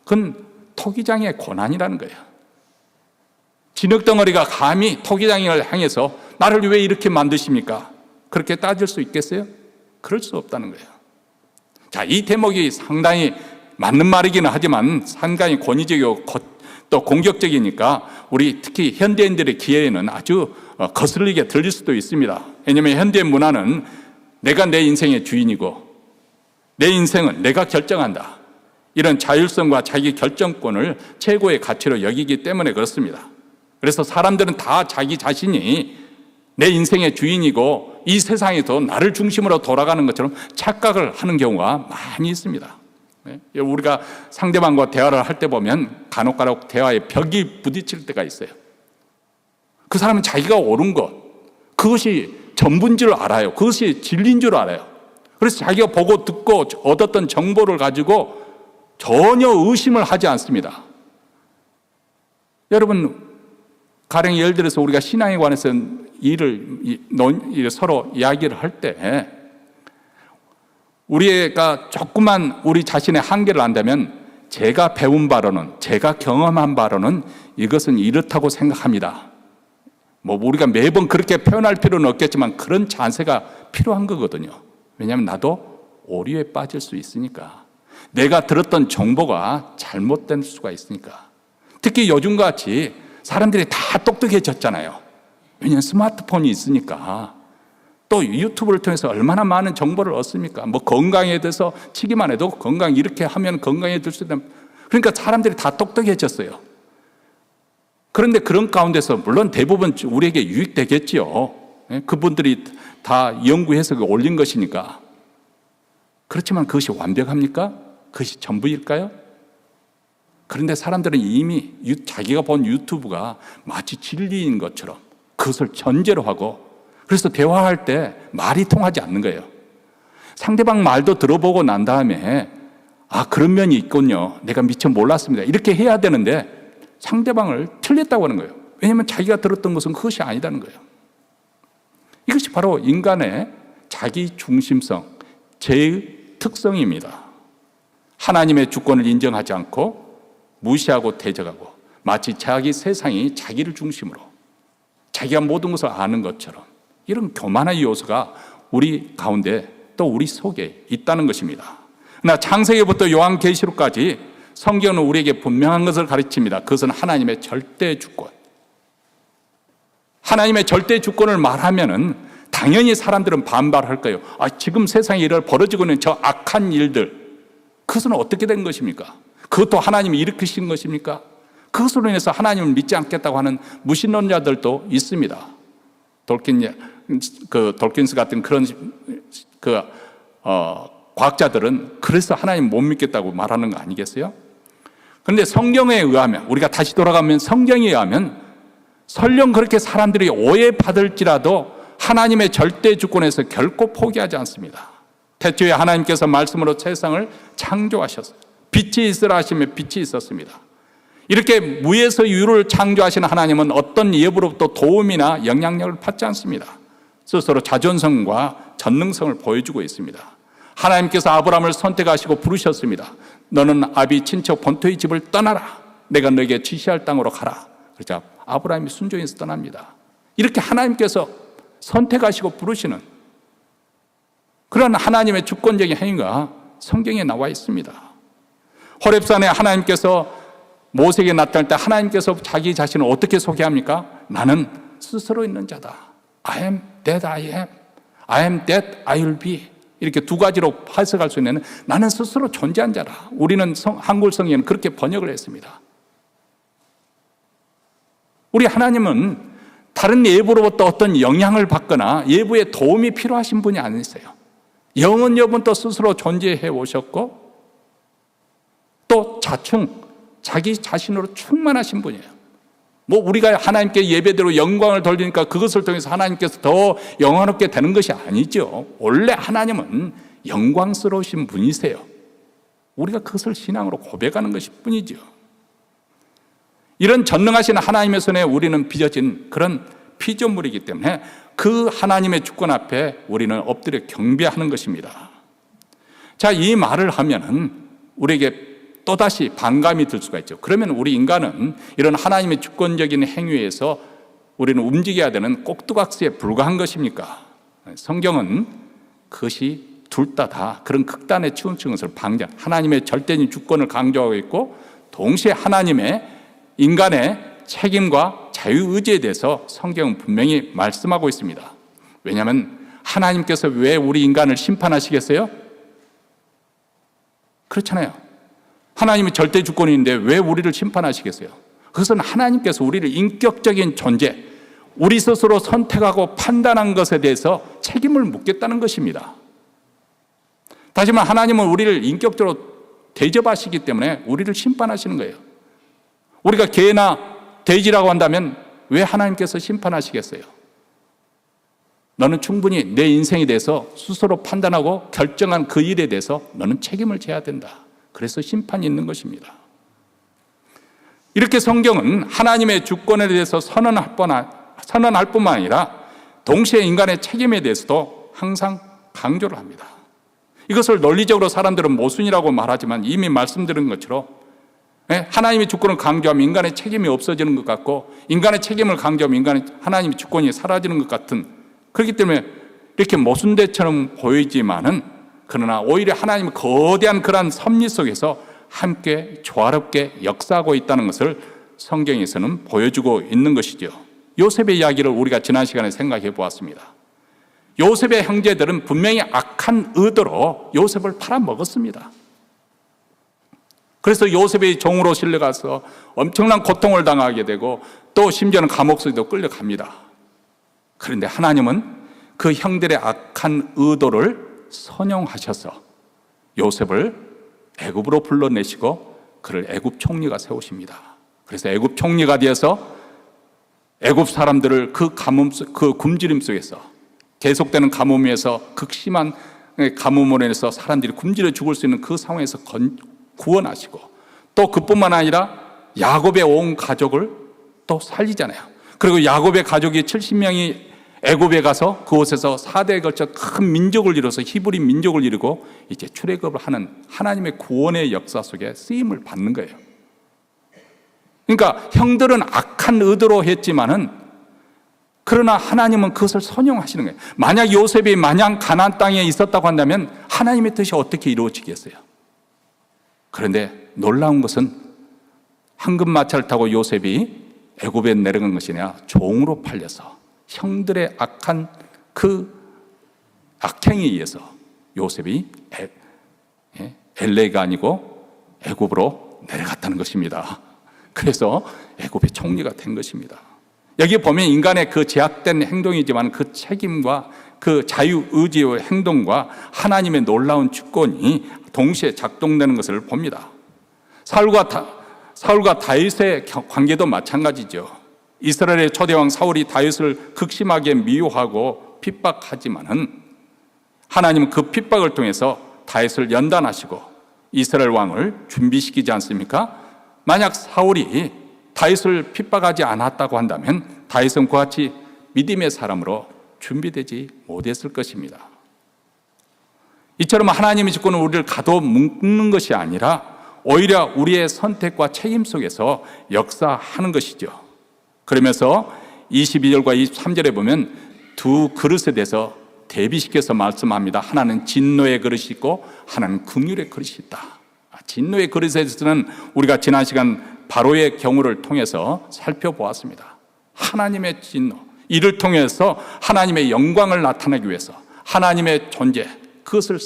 그건 토기장의 권한이라는 거예요. 진흙덩어리가 감히 토기장을 향해서 나를 왜 이렇게 만드십니까? 그렇게 따질 수 있겠어요? 그럴 수 없다는 거예요. 자, 이 대목이 상당히 맞는 말이기는 하지만 상당히 권위적이고 또 공격적이니까 우리 특히 현대인들의 귀에는 아주 거슬리게 들릴 수도 있습니다. 왜냐하면 현대 문화는 내가 내 인생의 주인이고 내 인생은 내가 결정한다, 이런 자율성과 자기 결정권을 최고의 가치로 여기기 때문에 그렇습니다. 그래서 사람들은 다 자기 자신이 내 인생의 주인이고 이 세상에도 나를 중심으로 돌아가는 것처럼 착각을 하는 경우가 많이 있습니다. 우리가 상대방과 대화를 할 때 보면 간혹 대화에 벽이 부딪힐 때가 있어요. 그 사람은 자기가 옳은 것, 그것이 전부인 줄 알아요. 그것이 진리인 줄 알아요. 그래서 자기가 보고 듣고 얻었던 정보를 가지고 전혀 의심을 하지 않습니다. 여러분, 가령 예를 들어서 우리가 신앙에 관해서 서로 이야기를 할 때 우리가 조금만 우리 자신의 한계를 안다면 제가 배운 바로는, 제가 경험한 바로는 이것은 이렇다고 생각합니다. 우리가 매번 그렇게 표현할 필요는 없겠지만 그런 자세가 필요한 거거든요. 왜냐하면 나도 오류에 빠질 수 있으니까. 내가 들었던 정보가 잘못된 수가 있으니까. 특히 요즘같이 사람들이 다 똑똑해졌잖아요. 왜냐하면 스마트폰이 있으니까. 또 유튜브를 통해서 얼마나 많은 정보를 얻습니까? 건강에 대해서 치기만 해도 건강 이렇게 하면 건강해질 수 있다. 그러니까 사람들이 다 똑똑해졌어요. 그런데 그런 가운데서 물론 대부분 우리에게 유익되겠지요. 그분들이 다 연구해서 올린 것이니까. 그렇지만 그것이 완벽합니까? 그것이 전부일까요? 그런데 사람들은 이미 자기가 본 유튜브가 마치 진리인 것처럼 그것을 전제로 하고, 그래서 대화할 때 말이 통하지 않는 거예요. 상대방 말도 들어보고 난 다음에 그런 면이 있군요, 내가 미처 몰랐습니다, 이렇게 해야 되는데 상대방을 틀렸다고 하는 거예요. 왜냐하면 자기가 들었던 것은 그것이 아니다는 거예요. 이것이 바로 인간의 자기 중심성, 죄의 특성입니다. 하나님의 주권을 인정하지 않고 무시하고 대적하고 마치 자기 세상이 자기를 중심으로 자기가 모든 것을 아는 것처럼, 이런 교만한 요소가 우리 가운데 또 우리 속에 있다는 것입니다. 그러나 창세기부터 요한계시록까지 성경은 우리에게 분명한 것을 가르칩니다. 그것은 하나님의 절대 주권. 하나님의 절대 주권을 말하면은 당연히 사람들은 반발할 거예요. 지금 세상에 벌어지고 있는 저 악한 일들, 그것은 어떻게 된 것입니까? 그것도 하나님이 일으키신 것입니까? 그것으로 인해서 하나님을 믿지 않겠다고 하는 무신론자들도 있습니다. 돌킨스 같은 그런 과학자들은 그래서 하나님 못 믿겠다고 말하는 거 아니겠어요? 그런데 성경에 의하면, 우리가 다시 돌아가면 성경에 의하면 설령 그렇게 사람들이 오해받을지라도 하나님의 절대 주권에서 결코 포기하지 않습니다. 태초에 하나님께서 말씀으로 세상을 창조하셨어요. 빛이 있으라 하시면 빛이 있었습니다. 이렇게 무에서 유를 창조하시는 하나님은 어떤 예부로부터 도움이나 영향력을 받지 않습니다. 스스로 자존성과 전능성을 보여주고 있습니다. 하나님께서 아브라함을 선택하시고 부르셨습니다. 너는 아비 친척 본토의 집을 떠나라, 내가 너에게 지시할 땅으로 가라. 그러자 아브라함이 순종해서 떠납니다. 이렇게 하나님께서 선택하시고 부르시는 그런 하나님의 주권적인 행위가 성경에 나와 있습니다. 호렙산에 하나님께서 모세에게 나타날 때 하나님께서 자기 자신을 어떻게 소개합니까? 나는 스스로 있는 자다. I am that I am. I am that I will be. 이렇게 두 가지로 해석할 수 있는, 나는 스스로 존재한 자다. 우리는 한글 성경에는 그렇게 번역을 했습니다. 우리 하나님은 다른 예부로부터 어떤 영향을 받거나 예부의 도움이 필요하신 분이 아니세요. 영원 여분도 스스로 존재해 오셨고 또 자기 자신으로 충만하신 분이에요. 우리가 하나님께 예배대로 영광을 돌리니까 그것을 통해서 하나님께서 더 영화롭게 되는 것이 아니죠. 원래 하나님은 영광스러우신 분이세요. 우리가 그것을 신앙으로 고백하는 것일 뿐이죠. 이런 전능하신 하나님의 손에 우리는 빚어진 그런 피조물이기 때문에 그 하나님의 주권 앞에 우리는 엎드려 경배하는 것입니다. 자, 이 말을 하면은 우리에게 또다시 반감이 들 수가 있죠. 그러면 우리 인간은 이런 하나님의 주권적인 행위에서 우리는 움직여야 되는 꼭두각시에 불과한 것입니까? 성경은 그것이 둘 다 그런 극단에 치우친 것을 방장, 하나님의 절대적인 주권을 강조하고 있고 동시에 하나님의 인간의 책임과 자유의지에 대해서 성경은 분명히 말씀하고 있습니다. 왜냐하면 하나님께서 왜 우리 인간을 심판하시겠어요? 그렇잖아요. 하나님이 절대 주권인데 왜 우리를 심판하시겠어요? 그것은 하나님께서 우리를 인격적인 존재, 우리 스스로 선택하고 판단한 것에 대해서 책임을 묻겠다는 것입니다. 다시 말해 하나님은 우리를 인격적으로 대접하시기 때문에 우리를 심판하시는 거예요. 우리가 개나 돼지라고 한다면 왜 하나님께서 심판하시겠어요? 너는 충분히 내 인생에 대해서 스스로 판단하고 결정한 그 일에 대해서 너는 책임을 져야 된다. 그래서 심판이 있는 것입니다. 이렇게 성경은 하나님의 주권에 대해서 선언할 뿐만 아니라 동시에 인간의 책임에 대해서도 항상 강조를 합니다. 이것을 논리적으로 사람들은 모순이라고 말하지만 이미 말씀드린 것처럼 하나님의 주권을 강조하면 인간의 책임이 없어지는 것 같고 인간의 책임을 강조하면 하나님의 주권이 사라지는 것 같은, 그렇기 때문에 이렇게 모순대처럼 보이지만은 그러나 오히려 하나님의 거대한 그러한 섭리 속에서 함께 조화롭게 역사하고 있다는 것을 성경에서는 보여주고 있는 것이죠. 요셉의 이야기를 우리가 지난 시간에 생각해 보았습니다. 요셉의 형제들은 분명히 악한 의도로 요셉을 팔아먹었습니다. 그래서 요셉의 종으로 실려가서 엄청난 고통을 당하게 되고 또 심지어는 감옥 속에도 끌려갑니다. 그런데 하나님은 그 형들의 악한 의도를 선용하셔서 요셉을 애굽으로 불러내시고 그를 애굽 총리가 세우십니다. 그래서 애굽 총리가 되어서 애굽 사람들을 그 굶주림 속에서 계속되는 가뭄에서 극심한 가뭄으로 인해서 사람들이 굶주려 죽을 수 있는 그 상황에서 구원하시고 또 그뿐만 아니라 야곱의 온 가족을 또 살리잖아요. 그리고 야곱의 가족이 70명이 애굽에 가서 그곳에서 4대에 걸쳐 큰 민족을 이뤄서 히브리 민족을 이루고 이제 출애굽을 하는 하나님의 구원의 역사 속에 쓰임을 받는 거예요. 그러니까 형들은 악한 의도로 했지만은 그러나 하나님은 그것을 선용하시는 거예요. 만약 요셉이 마냥 가나안 땅에 있었다고 한다면 하나님의 뜻이 어떻게 이루어지겠어요? 그런데 놀라운 것은 황금마차를 타고 요셉이 애굽에 내려간 것이 아니라 종으로 팔려서 형들의 악한 그 악행에 의해서 요셉이 엘레가 아니고 애굽으로 내려갔다는 것입니다. 그래서 애굽의 총리가 된 것입니다. 여기 보면 인간의 그 제약된 행동이지만 그 책임과 그 자유의지의 행동과 하나님의 놀라운 주권이 동시에 작동되는 것을 봅니다. 사울과 다윗의 관계도 마찬가지죠. 이스라엘의 초대왕 사울이 다윗을 극심하게 미워하고 핍박하지만은 하나님은 그 핍박을 통해서 다윗을 연단하시고 이스라엘 왕을 준비시키지 않습니까? 만약 사울이 다윗을 핍박하지 않았다고 한다면 다윗은 그와 같이 믿음의 사람으로 준비되지 못했을 것입니다. 이처럼 하나님의 주권은 우리를 가둬먹는 것이 아니라 오히려 우리의 선택과 책임 속에서 역사하는 것이죠. 그러면서 22절과 23절에 보면 두 그릇에 대해서 대비시켜서 말씀합니다. 하나는 진노의 그릇이 있고 하나는 긍휼의 그릇이 있다. 진노의 그릇에 대해서는 우리가 지난 시간 바로의 경우를 통해서 살펴보았습니다. 하나님의 진노, 이를 통해서 하나님의 영광을 나타내기 위해서 하나님의 존재, 그것을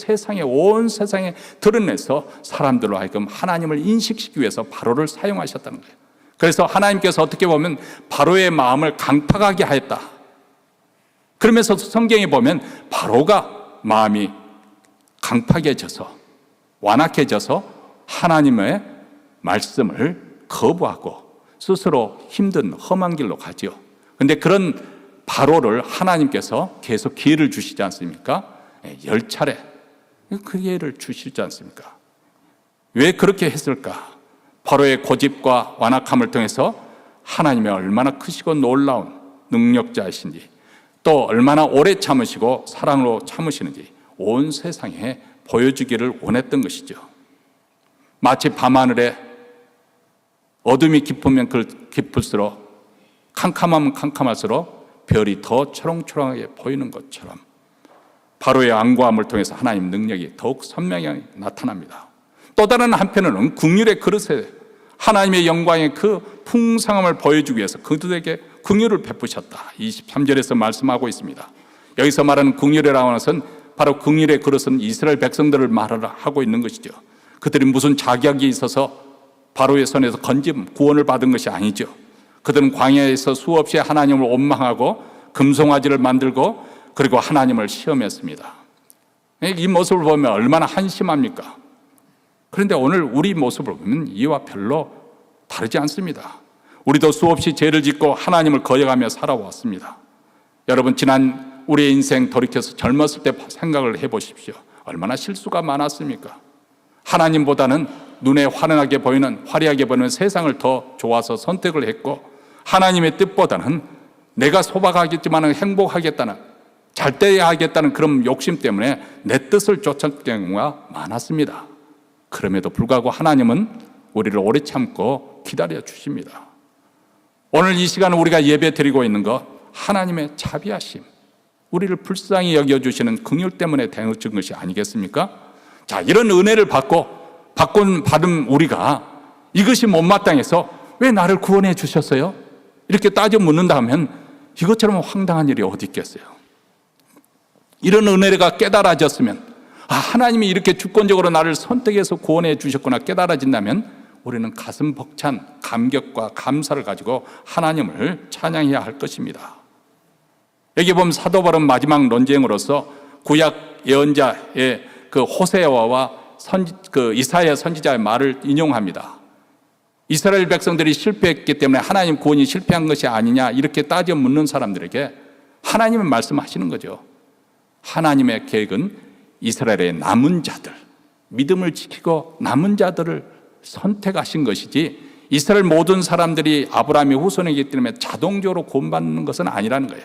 온 세상에 드러내서 사람들로 하여금 하나님을 인식시키기 위해서 바로를 사용하셨다는 거예요. 그래서 하나님께서 어떻게 보면 바로의 마음을 강팍하게 하였다. 그러면서 성경에 보면 바로가 마음이 강팍해져서 완악해져서 하나님의 말씀을 거부하고 스스로 힘든 험한 길로 가지요. 그런데 그런 바로를 하나님께서 계속 기회를 주시지 않습니까? 10차례 그 기회를 주시지 않습니까? 왜 그렇게 했을까? 바로의 고집과 완악함을 통해서 하나님이 얼마나 크시고 놀라운 능력자이신지 또 얼마나 오래 참으시고 사랑으로 참으시는지 온 세상에 보여주기를 원했던 것이죠. 마치 밤하늘에 어둠이 깊으면 깊을수록 캄캄하면 캄캄할수록 별이 더 초롱초롱하게 보이는 것처럼 바로의 안고함을 통해서 하나님 능력이 더욱 선명하게 나타납니다. 또 다른 한편으로는 긍휼의 그릇에 하나님의 영광의 그 풍성함을 보여주기 위해서 그들에게 긍휼을 베푸셨다. 23절에서 말씀하고 있습니다. 여기서 말하는 긍휼이라고 하는 것은 바로 긍휼의 그릇은 이스라엘 백성들을 말하고 있는 것이죠. 그들이 무슨 자격이 있어서 바로의 손에서 구원을 받은 것이 아니죠. 그들은 광야에서 수없이 하나님을 원망하고 금송아지를 만들고 그리고 하나님을 시험했습니다. 이 모습을 보면 얼마나 한심합니까? 그런데 오늘 우리 모습을 보면 이와 별로 다르지 않습니다. 우리도 수없이 죄를 짓고 하나님을 거역하며 살아왔습니다. 여러분, 지난 우리의 인생 돌이켜서 젊었을 때 생각을 해보십시오. 얼마나 실수가 많았습니까? 하나님보다는 눈에 화려하게 보이는 세상을 더 좋아서 선택을 했고, 하나님의 뜻보다는 내가 소박하겠지만 행복하겠다는, 잘 돼야 하겠다는 그런 욕심 때문에 내 뜻을 쫓았던 경우가 많았습니다. 그럼에도 불구하고 하나님은 우리를 오래 참고 기다려 주십니다. 오늘 이 시간 우리가 예배 드리고 있는 것, 하나님의 자비하심, 우리를 불쌍히 여겨주시는 긍휼 때문에 되는 것이 아니겠습니까? 자, 이런 은혜를 받은 우리가 이것이 못마땅해서 왜 나를 구원해 주셨어요? 이렇게 따져 묻는다 하면 이것처럼 황당한 일이 어디 있겠어요? 이런 은혜가 깨달아졌으면, 하나님이 이렇게 주권적으로 나를 선택해서 구원해 주셨구나 깨달아진다면 우리는 가슴 벅찬 감격과 감사를 가지고 하나님을 찬양해야 할 것입니다. 여기 보면 사도 바울은 마지막 논쟁으로서 구약 예언자의 그 호세아와 이사야 선지자의 말을 인용합니다. 이스라엘 백성들이 실패했기 때문에 하나님 구원이 실패한 것이 아니냐 이렇게 따져 묻는 사람들에게 하나님은 말씀하시는 거죠. 하나님의 계획은 이스라엘의 남은 자들, 믿음을 지키고 남은 자들을 선택하신 것이지 이스라엘 모든 사람들이 아브라함의 후손이기 때문에 자동적으로 구원받는 것은 아니라는 거예요.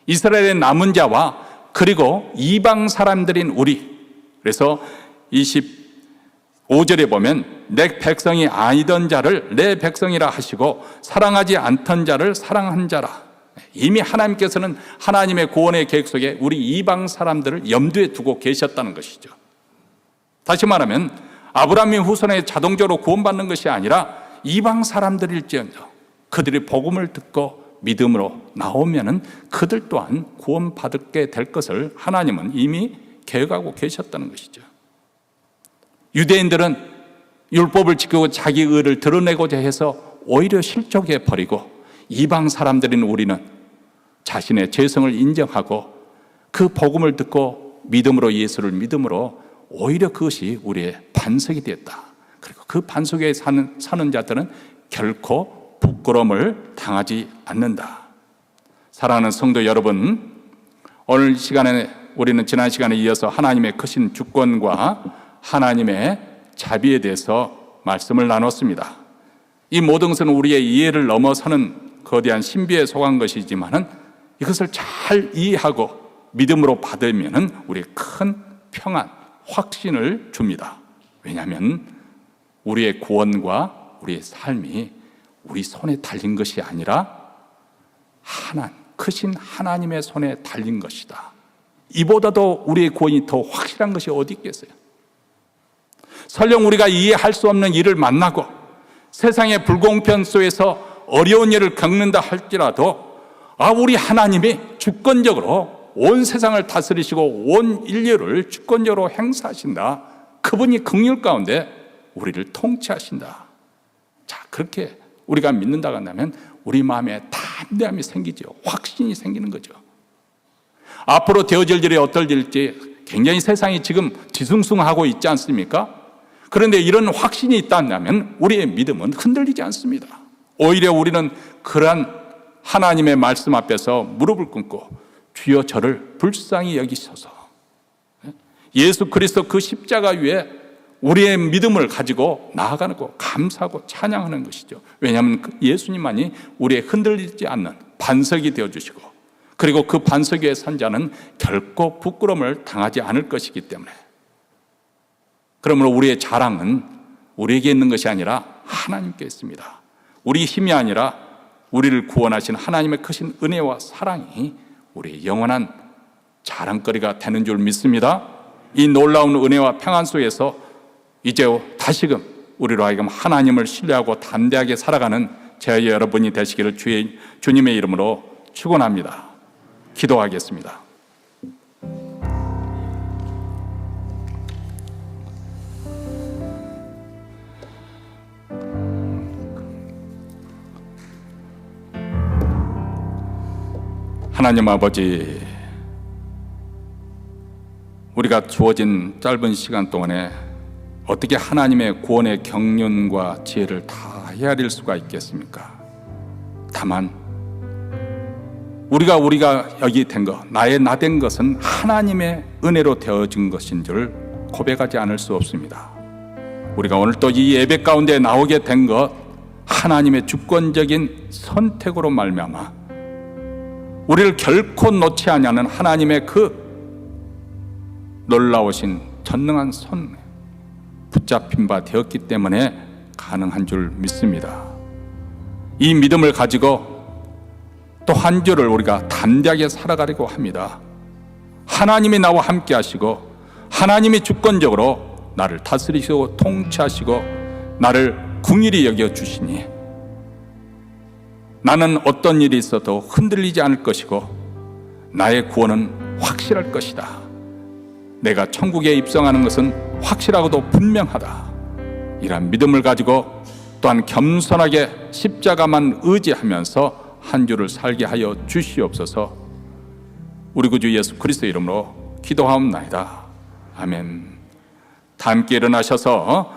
이스라엘의 남은 자와 그리고 이방 사람들인 우리, 그래서 25절에 보면 내 백성이 아니던 자를 내 백성이라 하시고 사랑하지 않던 자를 사랑한 자라. 이미 하나님께서는 하나님의 구원의 계획 속에 우리 이방 사람들을 염두에 두고 계셨다는 것이죠. 다시 말하면 아브라함의 후손에 자동적으로 구원받는 것이 아니라 이방 사람들일지언정 그들이 복음을 듣고 믿음으로 나오면은 그들 또한 구원받게 될 것을 하나님은 이미 계획하고 계셨다는 것이죠. 유대인들은 율법을 지키고 자기 의를 드러내고자 해서 오히려 실족해 버리고, 이방 사람들인 우리는 자신의 죄성을 인정하고 그 복음을 듣고 믿음으로 예수를 믿음으로 오히려 그것이 우리의 반석이 되었다. 그리고 그 반석에 사는 자들은 결코 부끄러움을 당하지 않는다. 사랑하는 성도 여러분, 오늘 시간에 우리는 지난 시간에 이어서 하나님의 크신 주권과 하나님의 자비에 대해서 말씀을 나눴습니다. 이 모든 것은 우리의 이해를 넘어서는 거대한 신비에 속한 것이지만은 이것을 잘 이해하고 믿음으로 받으면은 우리의 큰 평안, 확신을 줍니다. 왜냐하면 우리의 구원과 우리의 삶이 우리 손에 달린 것이 아니라 크신 하나님의 손에 달린 것이다. 이보다도 우리의 구원이 더 확실한 것이 어디 있겠어요? 설령 우리가 이해할 수 없는 일을 만나고 세상의 불공평 속에서 어려운 일을 겪는다 할지라도 우리 하나님이 주권적으로 온 세상을 다스리시고 온 인류를 주권적으로 행사하신다. 그분이 긍휼 가운데 우리를 통치하신다. 자, 그렇게 우리가 믿는다고 한다면 우리 마음에 담대함이 생기죠. 확신이 생기는 거죠. 앞으로 되어질 일이 어떨지 굉장히 세상이 지금 뒤숭숭하고 있지 않습니까? 그런데 이런 확신이 있다면 우리의 믿음은 흔들리지 않습니다. 오히려 우리는 그러한 하나님의 말씀 앞에서 무릎을 꿇고 주여 저를 불쌍히 여기소서, 예수 그리스도 그 십자가 위에 우리의 믿음을 가지고 나아가는 거 감사하고 찬양하는 것이죠. 왜냐하면 예수님만이 우리의 흔들리지 않는 반석이 되어주시고, 그리고 그 반석 위에 선 자는 결코 부끄러움을 당하지 않을 것이기 때문에, 그러므로 우리의 자랑은 우리에게 있는 것이 아니라 하나님께 있습니다. 우리 힘이 아니라 우리를 구원하신 하나님의 크신 은혜와 사랑이 우리의 영원한 자랑거리가 되는 줄 믿습니다. 이 놀라운 은혜와 평안 속에서 이제 다시금 우리로 하여금 하나님을 신뢰하고 담대하게 살아가는 저희 여러분이 되시기를 주님의 이름으로 축원합니다. 기도하겠습니다. 하나님 아버지, 우리가 주어진 짧은 시간 동안에 어떻게 하나님의 구원의 경륜과 지혜를 다 헤아릴 수가 있겠습니까? 다만 우리가 여기 된 것, 나의 나 된 것은 하나님의 은혜로 되어진 것인 줄 고백하지 않을 수 없습니다. 우리가 오늘 또 이 예배 가운데 나오게 된 것, 하나님의 주권적인 선택으로 말미암아 우리를 결코 놓지 아니하는 하나님의 그 놀라우신 전능한 손 붙잡힌 바 되었기 때문에 가능한 줄 믿습니다. 이 믿음을 가지고 또 한 주를 우리가 담대하게 살아가려고 합니다. 하나님이 나와 함께 하시고 하나님이 주권적으로 나를 다스리시고 통치하시고 나를 긍휼히 여겨 주시니 나는 어떤 일이 있어도 흔들리지 않을 것이고 나의 구원은 확실할 것이다. 내가 천국에 입성하는 것은 확실하고도 분명하다. 이런 믿음을 가지고 또한 겸손하게 십자가만 의지하면서 한 주를 살게 하여 주시옵소서. 우리 구주 예수 그리스도 이름으로 기도하옵나이다. 아멘. 다 함께 일어나셔서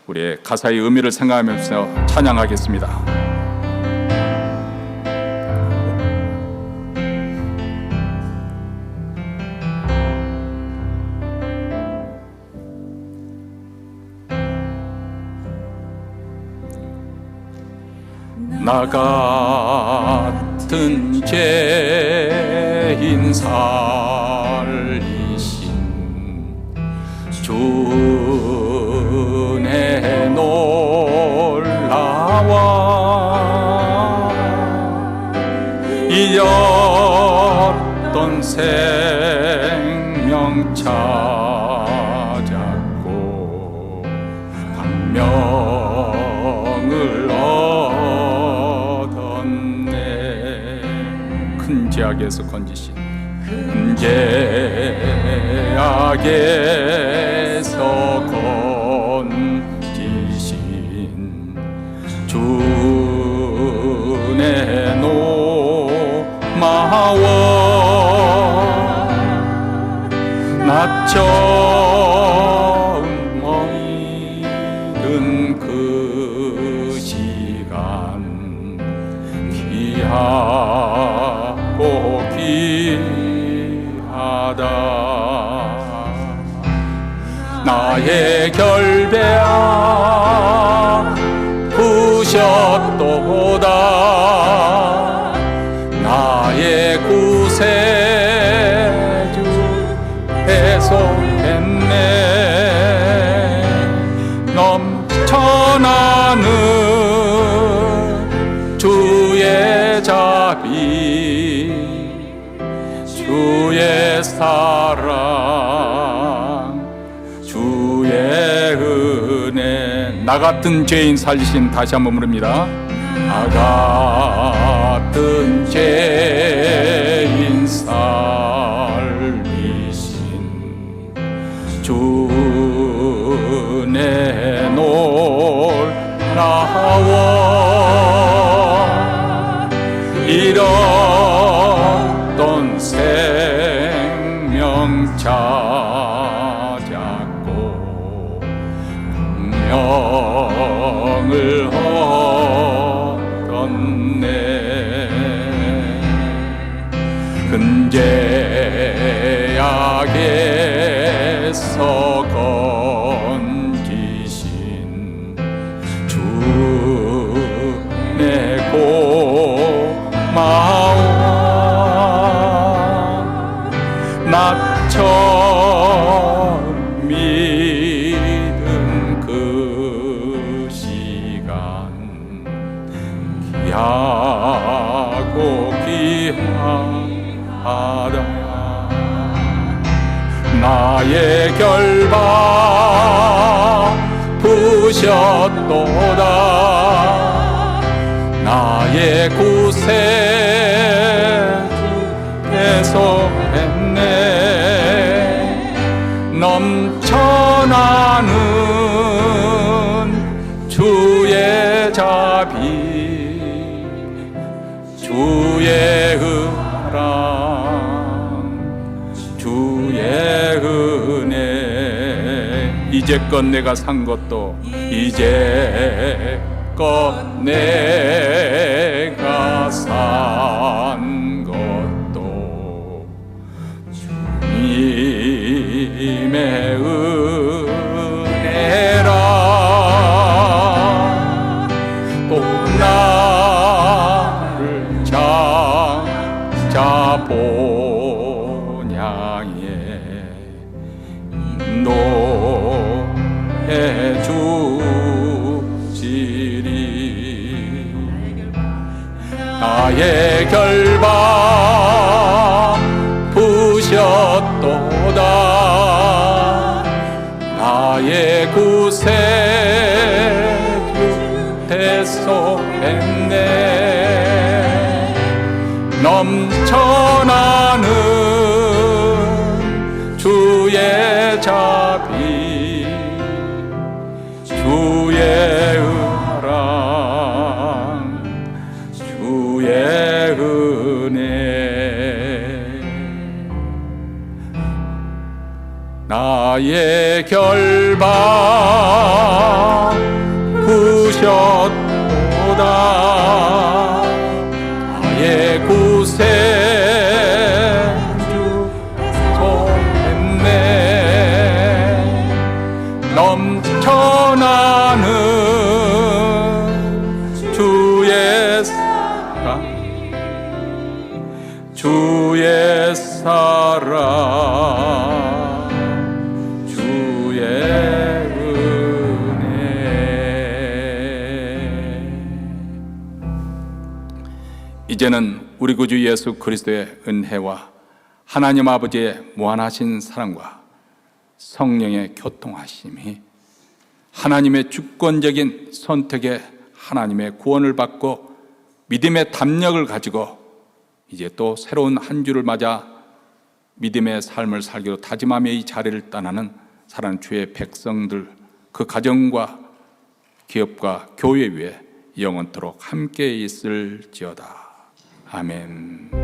우리의 가사의 의미를 생각하면서 찬양하겠습니다. 나 같은 죄인 살리신 주의 놀라와 잃었던 생명 찾았고 광명을 큰 죄악에서 건지신 큰 죄악에서 건지신 주의 노마워 나 처음 모이는 그 시간 귀하고 귀하다. 나의 결배야 부셨도다. 나의 구세주 배속했네. 넘쳐나는 주의 자비 주의 사랑 주의 은혜. 나 같은 죄인 살리신. 다시 한번 부릅니다. 나 같은 죄인 살리신 주의 놀라워 잃었던 생명 찾았고 명을 얻었네. 큰 죄악에서 건지신 주의 고마워. 나 처음 믿은 그 시간 귀하고 귀하다. 나의 결박 부셨도다. 나의 구세주께서 했네. 넘쳐나는 주의 자비 주의 은혜라 이제껏 내가 산 것도 이제껏 내가 산 것도 주님의 은혜라. 또 나를 장자 본향에 인도해 주시리. 나의 결박 부셨도다. 나의 구세주 대속했네. 넘쳐나는 주의 자비, 주의 은랑, 주의 은혜. 나의 결박 부셨도다. 나의 구세주 소했네. 넘쳐나는 주의 사랑, 주의 사랑, 주의 은혜. 이제는 우리 구주 예수 그리스도의 은혜와 하나님 아버지의 무한하신 사랑과 성령의 교통하심이 하나님의 주권적인 선택에 하나님의 구원을 받고 믿음의 담력을 가지고 이제 또 새로운 한 주를 맞아 믿음의 삶을 살기로 다짐하며 이 자리를 떠나는 사랑하는 주의 백성들, 그 가정과 기업과 교회 위에 영원토록 함께 있을지어다. 아멘.